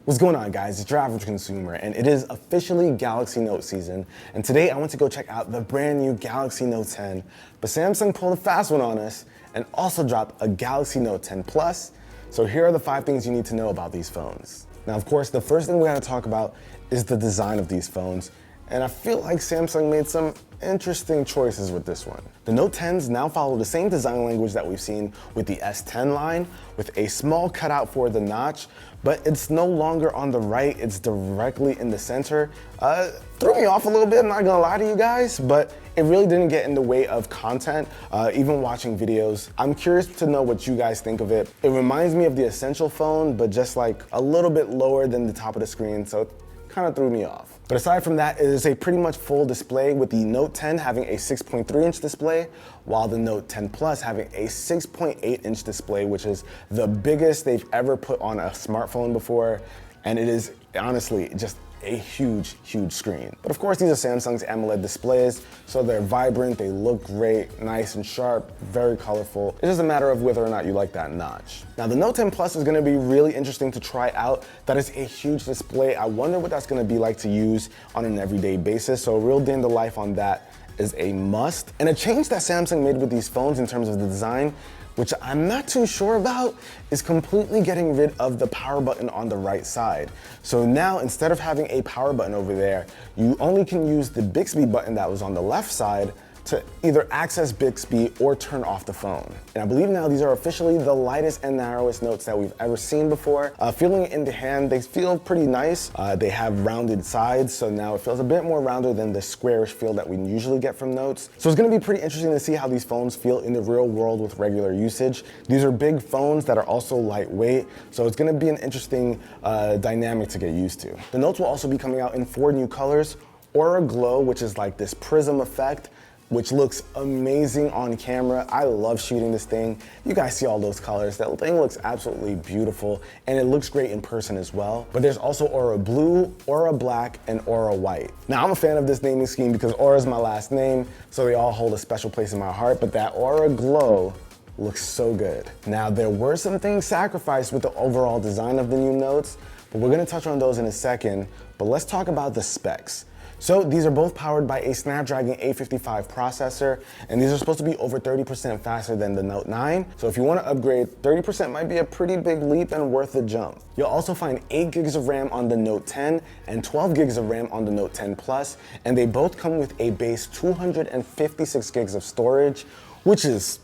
What's going on, guys? It's your average consumer, and it is officially Galaxy Note season. And today I went to go check out the brand new Galaxy Note 10, but Samsung pulled a fast one on us and also dropped a Galaxy Note 10 Plus. So here are the 5 things you need to know about these phones. Now, of course, the first thing we gotta talk about is the design of these phones. And I feel like Samsung made some interesting choices with this one. The Note 10s now follow the same design language that we've seen with the S10 line, with a small cutout for the notch, but it's no longer on the right, it's directly in the center. Threw me off a little bit, I'm not gonna lie to you guys, but it really didn't get in the way of content, even watching videos. I'm curious to know what you guys think of it. It reminds me of the Essential phone, but just like a little bit lower than the top of the screen, so it kind of threw me off. But aside from that, it is a pretty much full display, with the Note 10 having a 6.3-inch display, while the Note 10 Plus having a 6.8-inch display, which is the biggest they've ever put on a smartphone before. And it is honestly just a huge, huge screen. But of course, these are Samsung's AMOLED displays, so they're vibrant, they look great, nice and sharp, very colorful. It's just a matter of whether or not you like that notch. Now, the Note 10 Plus is gonna be really interesting to try out. That is a huge display. I wonder what that's gonna be like to use on an everyday basis, so a real day in the life on that is a must. And a change that Samsung made with these phones in terms of the design, which I'm not too sure about, is completely getting rid of the power button on the right side. So now, instead of having a power button over there, you only can use the Bixby button that was on the left side to either access Bixby or turn off the phone. And I believe now these are officially the lightest and narrowest notes that we've ever seen before. Feeling it in the hand, they feel pretty nice. They have rounded sides, so now it feels a bit more rounded than the squarish feel that we usually get from notes. So it's gonna be pretty interesting to see how these phones feel in the real world with regular usage. These are big phones that are also lightweight, so it's gonna be an interesting dynamic to get used to. The notes will also be coming out in 4 new colors. Aura Glow, which is like this prism effect, which looks amazing on camera. I love shooting this thing. You guys see all those colors. That thing looks absolutely beautiful, and it looks great in person as well. But there's also Aura Blue, Aura Black, and Aura White. Now, I'm a fan of this naming scheme because Aura is my last name, so they all hold a special place in my heart, but that Aura Glow looks so good. Now, there were some things sacrificed with the overall design of the new notes, but we're gonna touch on those in a second, but let's talk about the specs. So these are both powered by a Snapdragon 855 processor, and these are supposed to be over 30% faster than the Note 9. So if you want to upgrade, 30% might be a pretty big leap and worth the jump. You'll also find 8 gigs of RAM on the Note 10 and 12 gigs of RAM on the Note 10 Plus, and they both come with a base 256 gigs of storage, which is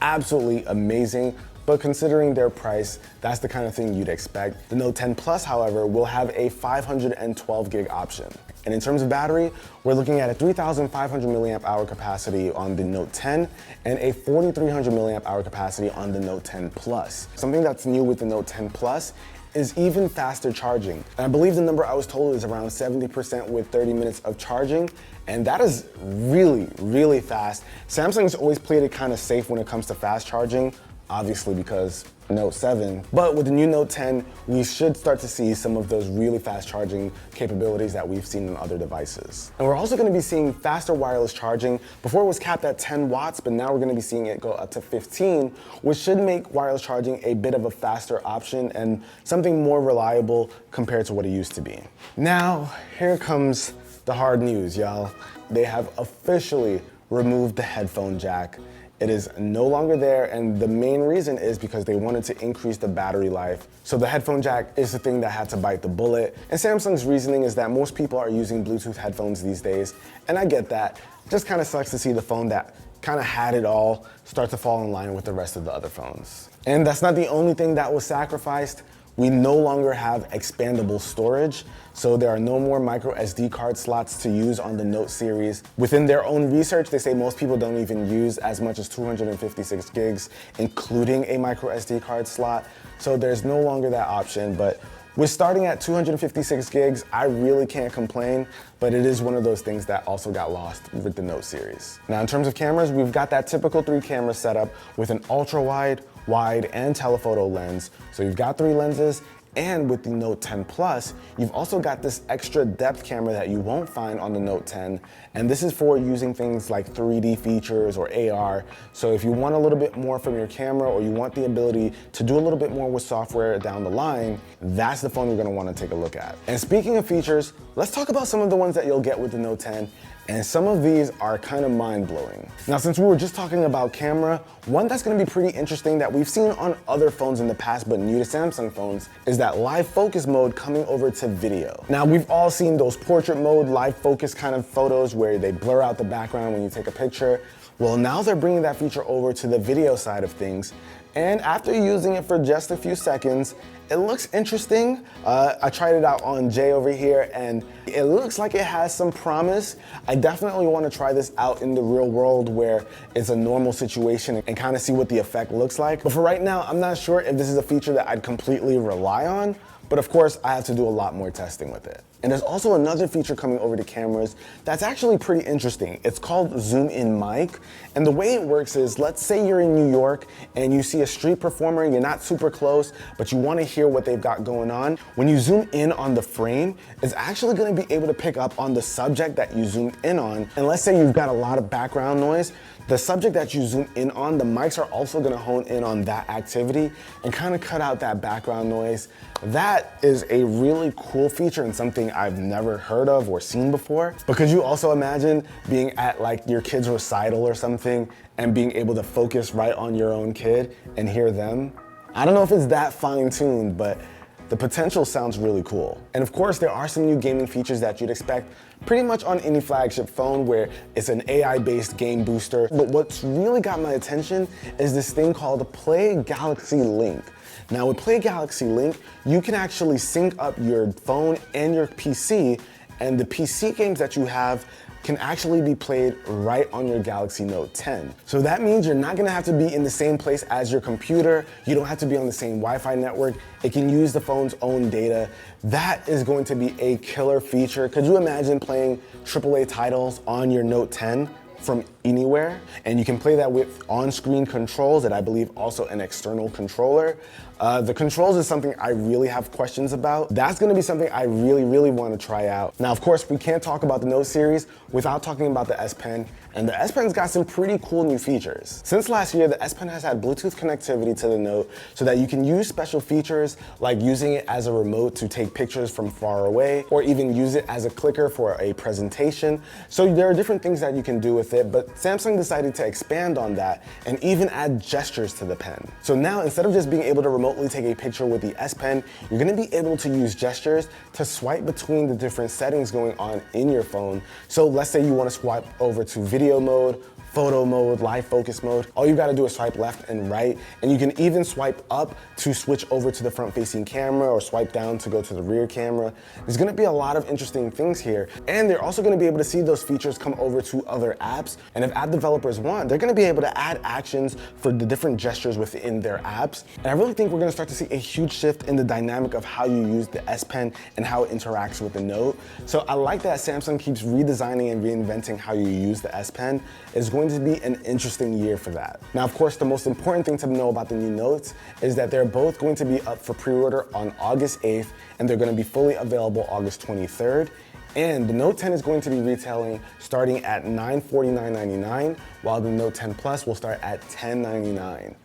absolutely amazing. But considering their price, that's the kind of thing you'd expect. The Note 10 Plus, however, will have a 512 gig option. And in terms of battery, we're looking at a 3,500 milliamp hour capacity on the Note 10 and a 4,300 milliamp hour capacity on the Note 10 Plus. Something that's new with the Note 10 Plus is even faster charging. And I believe the number I was told is around 70% with 30 minutes of charging. And that is really, really fast. Samsung's always played it kind of safe when it comes to fast charging, obviously because Note 7. But with the new Note 10, we should start to see some of those really fast charging capabilities that we've seen on other devices. And we're also gonna be seeing faster wireless charging. Before it was capped at 10 watts, but now we're gonna be seeing it go up to 15, which should make wireless charging a bit of a faster option and something more reliable compared to what it used to be. Now, here comes the hard news, y'all. They have officially removed the headphone jack. It is no longer there, and the main reason is because they wanted to increase the battery life. So the headphone jack is the thing that had to bite the bullet. And Samsung's reasoning is that most people are using Bluetooth headphones these days, and I get that. Just kind of sucks to see the phone that kind of had it all start to fall in line with the rest of the other phones. And that's not the only thing that was sacrificed. We no longer have expandable storage, so there are no more micro SD card slots to use on the Note series. Within their own research, they say most people don't even use as much as 256 gigs, including a micro SD card slot. So there's no longer that option, but with starting at 256 gigs, I really can't complain, but it is one of those things that also got lost with the Note series. Now, in terms of cameras, we've got that typical 3-camera setup with an ultra wide, wide, and telephoto lens. So you've got 3 lenses And with the Note 10 Plus, you've also got this extra depth camera that you won't find on the Note 10. And this is for using things like 3D features or AR. So if you want a little bit more from your camera, or you want the ability to do a little bit more with software down the line, that's the phone you're gonna wanna take a look at. And speaking of features, let's talk about some of the ones that you'll get with the Note 10. And some of these are kind of mind-blowing. Now, since we were just talking about camera, one that's gonna be pretty interesting that we've seen on other phones in the past but new to Samsung phones is that live focus mode coming over to video. Now, we've all seen those portrait mode, live focus kind of photos where they blur out the background when you take a picture. Well, now they're bringing that feature over to the video side of things. And after using it for just a few seconds, it looks interesting. I tried it out on Jay over here, and it looks like it has some promise. I definitely want to try this out in the real world where it's a normal situation and kind of see what the effect looks like. But for right now, I'm not sure if this is a feature that I'd completely rely on. But of course, I have to do a lot more testing with it. And there's also another feature coming over to cameras that's actually pretty interesting. It's called Zoom In Mic. And the way it works is, let's say you're in New York and you see a street performer and you're not super close, but you want to hear what they've got going on. When you zoom in on the frame, it's actually going to be able to pick up on the subject that you zoomed in on. And let's say you've got a lot of background noise, the subject that you zoom in on, the mics are also gonna hone in on that activity and kind of cut out that background noise. That is a really cool feature and something I've never heard of or seen before. But could you also imagine being at like your kid's recital or something and being able to focus right on your own kid and hear them? I don't know if it's that fine-tuned, but the potential sounds really cool. And of course, there are some new gaming features that you'd expect pretty much on any flagship phone, where it's an AI-based game booster. But what's really got my attention is this thing called Play Galaxy Link. Now with Play Galaxy Link, you can actually sync up your phone and your PC, and the PC games that you have can actually be played right on your Galaxy Note 10. So that means you're not gonna have to be in the same place as your computer. You don't have to be on the same Wi-Fi network. It can use the phone's own data. That is going to be a killer feature. Could you imagine playing AAA titles on your Note 10 from anywhere? And you can play that with on-screen controls and I believe also an external controller. The controls is something I really have questions about. That's gonna be something I really wanna try out. Now, of course, we can't talk about the Note series without talking about the S Pen, and the S Pen's got some pretty cool new features. Since last year, the S Pen has had Bluetooth connectivity to the Note so that you can use special features like using it as a remote to take pictures from far away, or even use it as a clicker for a presentation. So there are different things that you can do with it, but Samsung decided to expand on that and even add gestures to the pen. So now, instead of just being able to remotely take a picture with the S Pen, you're gonna be able to use gestures to swipe between the different settings going on in your phone. So let's say you wanna swipe over to video mode, photo mode, live focus mode. All you gotta do is swipe left and right, and you can even swipe up to switch over to the front-facing camera or swipe down to go to the rear camera. There's gonna be a lot of interesting things here, and they're also gonna be able to see those features come over to other apps, and if app developers want, they're gonna be able to add actions for the different gestures within their apps. And I really think we're gonna start to see a huge shift in the dynamic of how you use the S Pen and how it interacts with the Note. So I like that Samsung keeps redesigning and reinventing how you use the S Pen. It's going to be an interesting year for that. Now, of course, the most important thing to know about the new Notes is that they're both going to be up for pre-order on August 8th, and they're going to be fully available August 23rd. And the Note 10 is going to be retailing starting at $949.99, while the Note 10 Plus will start at $1099.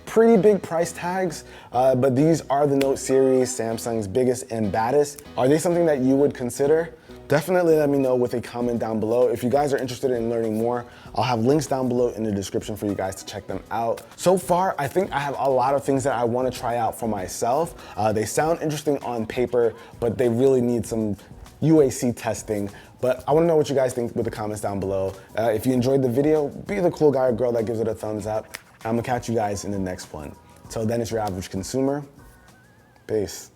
Pretty big price tags, but these are the Note series, Samsung's biggest and baddest. Are they something that you would consider? Definitely let me know with a comment down below. If you guys are interested in learning more, I'll have links down below in the description for you guys to check them out. So far, I think I have a lot of things that I want to try out for myself. They sound interesting on paper, but they really need some UAC testing. But I want to know what you guys think with the comments down below. If you enjoyed the video, be the cool guy or girl that gives it a thumbs up. I'm gonna catch you guys in the next one. Till then, it's your average consumer. Peace.